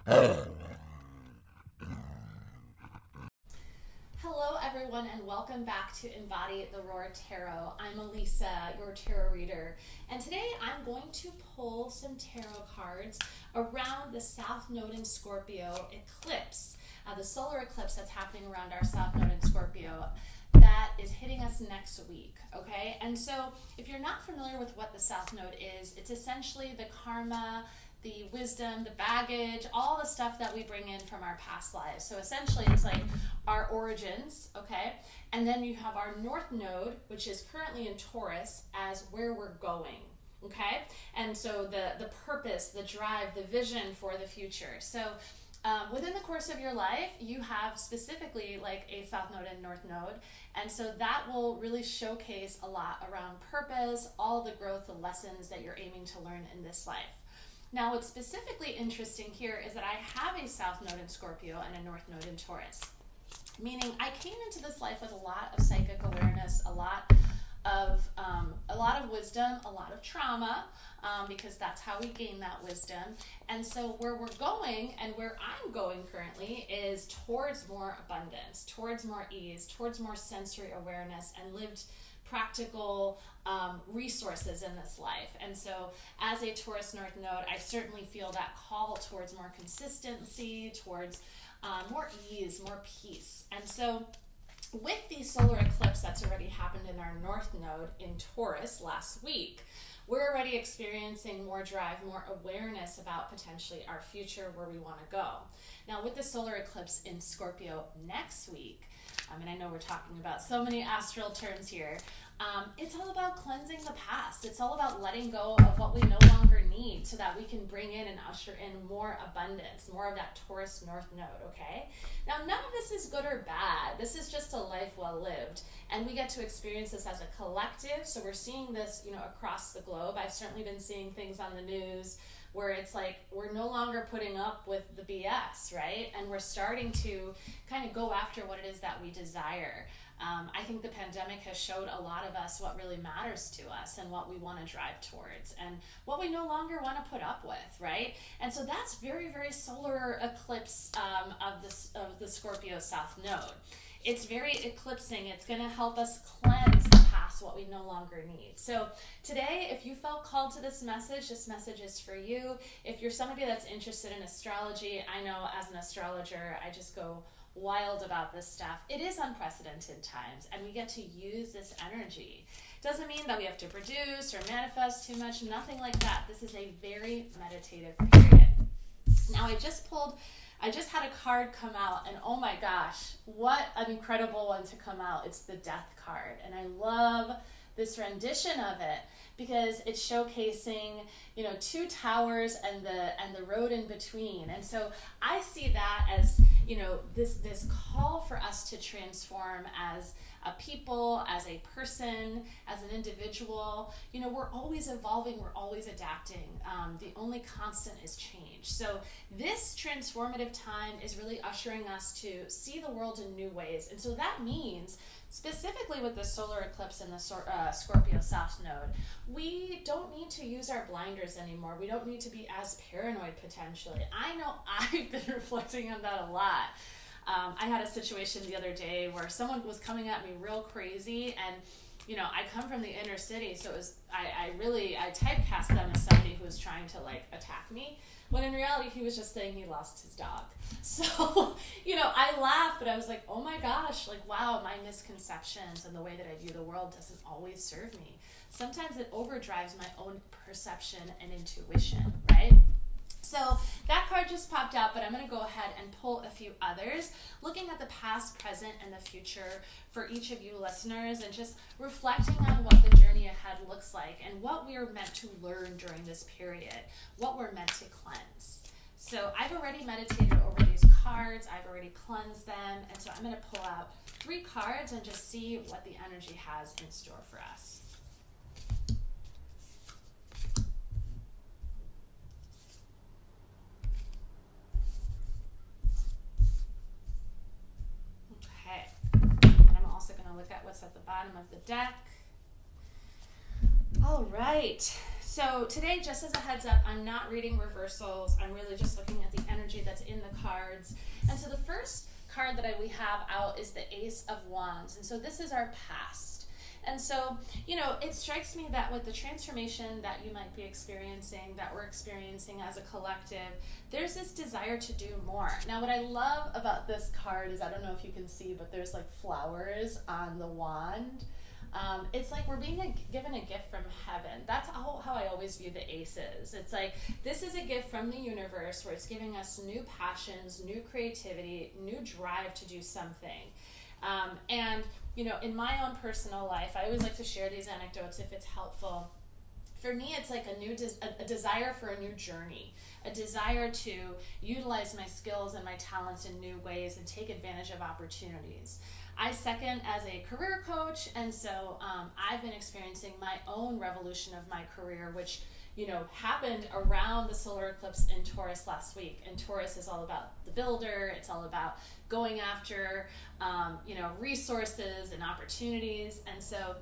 Hello everyone and welcome back to Embody the Roar Tarot. I'm Elisa, your tarot reader, and today I'm going to pull some tarot cards around the South Node in Scorpio eclipse, the solar eclipse that's happening around our South Node in Scorpio that is hitting us next week, okay? And so if you're not familiar with what the South Node is, it's essentially the karma, the wisdom, the baggage, all the stuff that we bring in from our past lives. So essentially it's like our origins, okay? And then you have our North Node, which is currently in Taurus, as where we're going, okay? And so the purpose, the drive, the vision for the future. So within the course of your life, you have specifically like a South Node and North Node. And so that will really showcase a lot around purpose, all the growth, the lessons that you're aiming to learn in this life. Now, what's specifically interesting here is that I have a South Node in Scorpio and a North Node in Taurus, meaning I came into this life with a lot of psychic awareness, a lot of wisdom, a lot of trauma, because that's how we gain that wisdom. And so where we're going and where I'm going currently is towards more abundance, towards more ease, towards more sensory awareness and lived practical resources in this life. And so as a Taurus North Node, I certainly feel that call towards more consistency, towards more ease, more peace. And so with the solar eclipse that's already happened in our North Node in Taurus last week, we're already experiencing more drive, more awareness about potentially our future, where we want to go. Now with the solar eclipse in Scorpio next week, and I know we're talking about so many astral terms here, it's all about cleansing the past. It's all about letting go of what we no longer need so that we can bring in and usher in more abundance, more of that Taurus North Node, okay? Now, none of this is good or bad. This is just a life well lived, and we get to experience this as a collective. So we're seeing this, across the globe. I've certainly been seeing things on the news where it's like we're no longer putting up with the BS, right? And we're starting to kind of go after what it is that we desire. I think the pandemic has showed a lot of us what really matters to us and what we want to drive towards and what we no longer want to put up with, right? And so that's very, very solar eclipse of the Scorpio South Node. It's very eclipsing. It's going to help us cleanse the past, what we no longer need. So today, if you felt called to this message is for you. If you're somebody that's interested in astrology, I know as an astrologer, I just go wild about this stuff. It is unprecedented times, and we get to use this energy. Doesn't mean that we have to produce or manifest too much, nothing like that. This is a very meditative period. Now, I just had a card come out, and oh my gosh, what an incredible one to come out. It's the Death card, and I love this rendition of it because it's showcasing, two towers and the road in between. And so I see that as, this call for us to transform as a people, as a person, as an individual. We're always evolving, we're always adapting. The only constant is change. So this transformative time is really ushering us to see the world in new ways. And so that means, specifically with the solar eclipse and the Scorpio South Node, we don't need to use our blinders anymore. We don't need to be as paranoid potentially. I know I've been reflecting on that a lot. I had a situation the other day where someone was coming at me real crazy, and I come from the inner city, so it was I typecast them as somebody who was trying to attack me, when in reality he was just saying he lost his dog. So I laughed, but I was like, oh my gosh, wow, my misconceptions and the way that I view the world doesn't always serve me. Sometimes it overdrives my own perception and intuition, right? So that card just popped out, but I'm going to go ahead and pull a few others, looking at the past, present, and the future for each of you listeners, and just reflecting on what the journey ahead looks like and what we are meant to learn during this period, what we're meant to cleanse. So I've already meditated over these cards, I've already cleansed them, and so I'm going to pull out 3 cards and just see what the energy has in store for us. Look at what's at the bottom of the deck. All right, So today, just as a heads up, I'm not reading reversals. I'm really just looking at the energy that's in the cards. And so the first card that we have out is the Ace of Wands. And so this is our past. And so, it strikes me that with the transformation that you might be experiencing, that we're experiencing as a collective, there's this desire to do more. Now, what I love about this card is, I don't know if you can see, but there's like flowers on the wand. It's like we're being given a gift from heaven. That's how I always view the aces. It's like this is a gift from the universe where it's giving us new passions, new creativity, new drive to do something. And in my own personal life, I always like to share these anecdotes if it's helpful. For me, it's like a desire for a new journey, a desire to utilize my skills and my talents in new ways and take advantage of opportunities. I second as a career coach, and so I've been experiencing my own revolution of my career, which happened around the solar eclipse in Taurus last week. And Taurus is all about the builder. It's all about going after, resources and opportunities. And so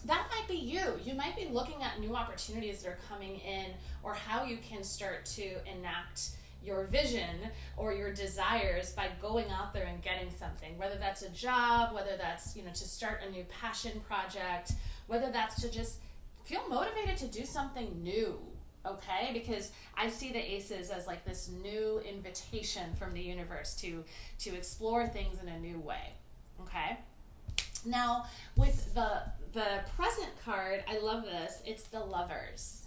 that might be you. You might be looking at new opportunities that are coming in, or how you can start to enact your vision or your desires by going out there and getting something, whether that's a job, whether that's, to start a new passion project, whether that's to just feel motivated to do something new, okay? Because I see the aces as like this new invitation from the universe to explore things in a new way, okay? Now, with the present card, I love this. It's the Lovers,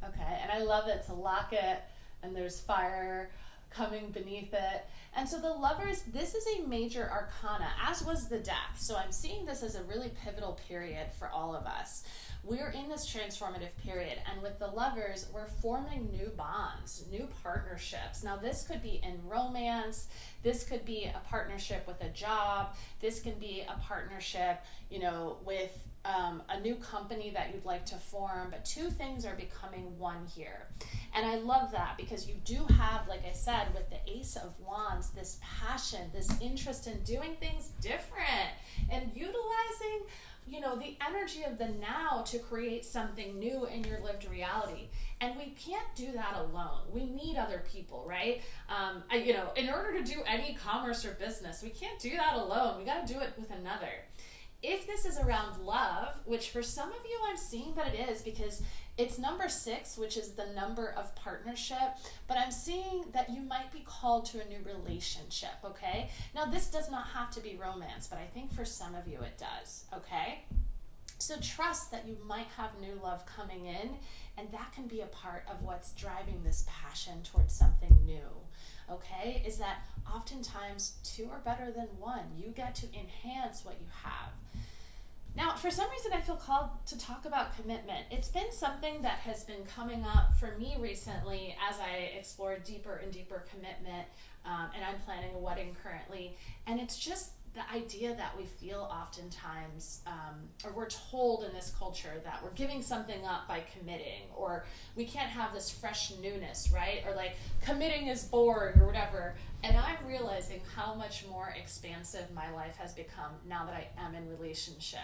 okay? And I love that it's a locket and there's fire coming beneath it. And so the Lovers, this is a major arcana, as was the Death. So I'm seeing this as a really pivotal period for all of us. We're in this transformative period, and with the Lovers, we're forming new bonds, new partnerships. Now, this could be in romance, this could be a partnership with a job, this can be a partnership, with a new company that you'd like to form, but two things are becoming one here. And I love that because you do have, like I said, with the Ace of Wands, this passion, this interest in doing things different and utilizing the energy of the now to create something new in your lived reality. And we can't do that alone. We need other people, right? In order to do any commerce or business, we can't do that alone. We got to do it with another. If this is around love, which for some of you I'm seeing that it is, because it's number 6, which is the number of partnership, but I'm seeing that you might be called to a new relationship, okay? Now, this does not have to be romance, but I think for some of you it does, okay? So trust that you might have new love coming in, and that can be a part of what's driving this passion towards something new, okay? Is that oftentimes 2 are better than 1. You get to enhance what you have. Now, for some reason, I feel called to talk about commitment. It's been something that has been coming up for me recently as I explore deeper and deeper commitment, and I'm planning a wedding currently. And it's just the idea that we feel oftentimes, or we're told in this culture that we're giving something up by committing, or we can't have this fresh newness, right? Or like committing is boring or whatever. And I'm realizing how much more expansive my life has become now that I am in relationship.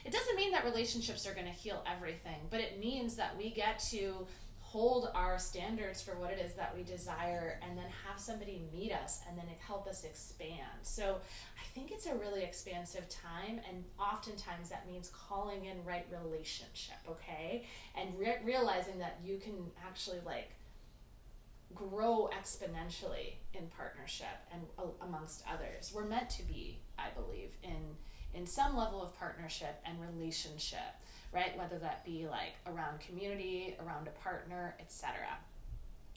It doesn't mean that relationships are going to heal everything, but it means that we get to hold our standards for what it is that we desire, and then have somebody meet us and then help us expand. So I think it's a really expansive time, and oftentimes that means calling in right relationship, okay? And realizing that you can actually grow exponentially in partnership and amongst others. We're meant to be, I believe, in some level of partnership and relationship, right? Whether that be around community, around a partner, etc.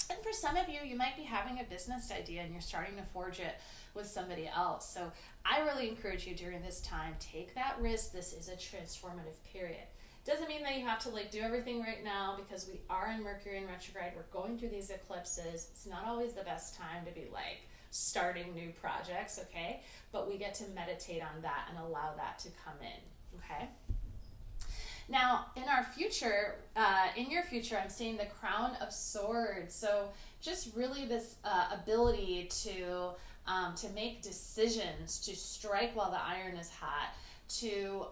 And for some of you, you might be having a business idea and you're starting to forge it with somebody else. So I really encourage you during this time, take that risk. This is a transformative period. Doesn't mean that you have to do everything right now, because we are in Mercury in retrograde. We're going through these eclipses. It's not always the best time to be starting new projects, okay? But we get to meditate on that and allow that to come in, okay? Now, in our future, in your future, I'm seeing the Crown of Swords. So just really this ability to make decisions, to strike while the iron is hot, to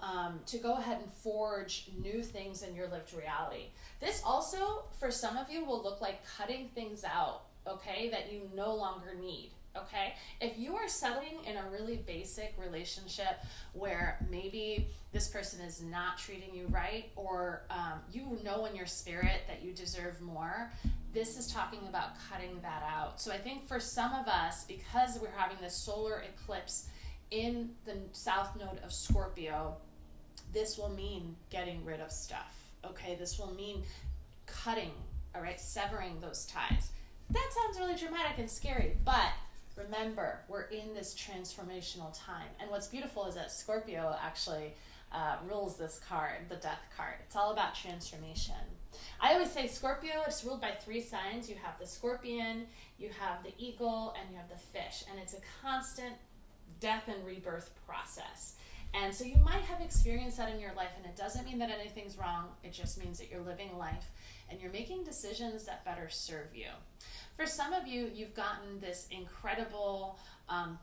go ahead and forge new things in your lived reality. This also, for some of you, will look like cutting things out, okay, that you no longer need. Okay, if you are settling in a really basic relationship where maybe this person is not treating you right, or you know in your spirit that you deserve more, this is talking about cutting that out. So I think for some of us, because we're having this solar eclipse in the south node of Scorpio, this will mean getting rid of stuff. Okay, this will mean cutting, all right, severing those ties. That sounds really dramatic and scary, but remember, we're in this transformational time. And what's beautiful is that Scorpio actually rules this card, the death card. It's all about transformation. I always say Scorpio is ruled by 3 signs. You have the scorpion, you have the eagle, and you have the fish. And it's a constant death and rebirth process. And so you might have experienced that in your life, and it doesn't mean that anything's wrong. It just means that you're living life and you're making decisions that better serve you. For some of you, you've gotten this incredible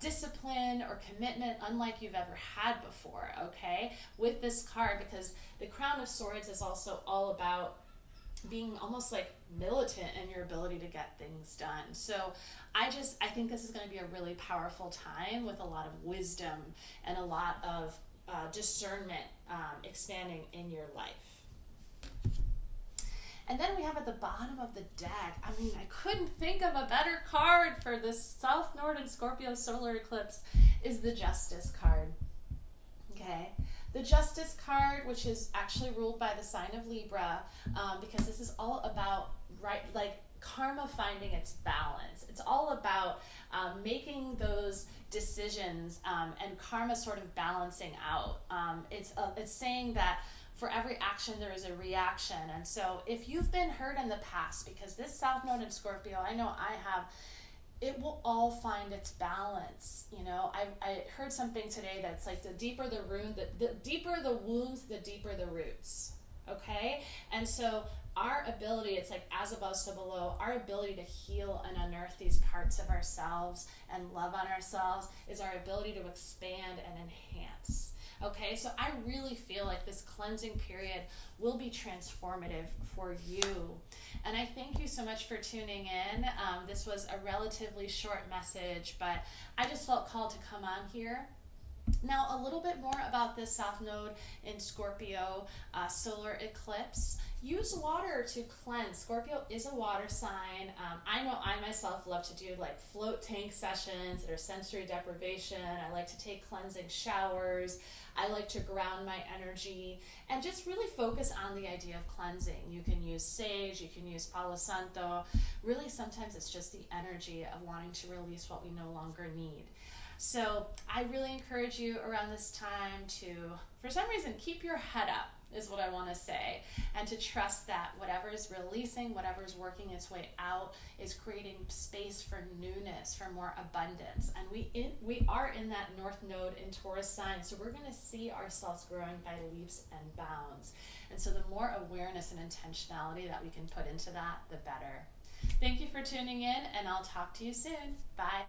discipline or commitment unlike you've ever had before, okay, with this card, because the Crown of Swords is also all about being almost like militant in your ability to get things done. So I think this is going to be a really powerful time with a lot of wisdom and a lot of discernment expanding in your life. And then we have at the bottom of the deck, I mean, I couldn't think of a better card for this South Node and Scorpio solar eclipse, is the Justice card. Okay, the Justice card, which is actually ruled by the sign of Libra, because this is all about karma finding its balance. It's all about making those decisions and karma sort of balancing out. It's saying that for every action there is a reaction. And so if you've been hurt in the past, because this South Node in Scorpio, I know I have, it will all find its balance. You know, I heard something today that's like the deeper the wound, the deeper the wounds, the deeper the roots. Okay? And so our ability, it's like as above, so below, our ability to heal and unearth these parts of ourselves and love on ourselves is our ability to expand and enhance. Okay, so I really feel like this cleansing period will be transformative for you. And I thank you so much for tuning in. This was a relatively short message, but I just felt called to come on here. Now, a little bit more about this South Node in Scorpio solar eclipse. Use water to cleanse. Scorpio is a water sign. I know I myself love to do like float tank sessions that are sensory deprivation. I like to take cleansing showers. I like to ground my energy and just really focus on the idea of cleansing. You can use sage, you can use Palo Santo. Really, sometimes it's just the energy of wanting to release what we no longer need. So I really encourage you around this time to, for some reason, keep your head up, is what I want to say, and to trust that whatever is releasing, whatever is working its way out, is creating space for newness, for more abundance. And we are in that North Node in Taurus sign, so we're going to see ourselves growing by leaps and bounds. And so the more awareness and intentionality that we can put into that, the better. Thank you for tuning in, and I'll talk to you soon. Bye.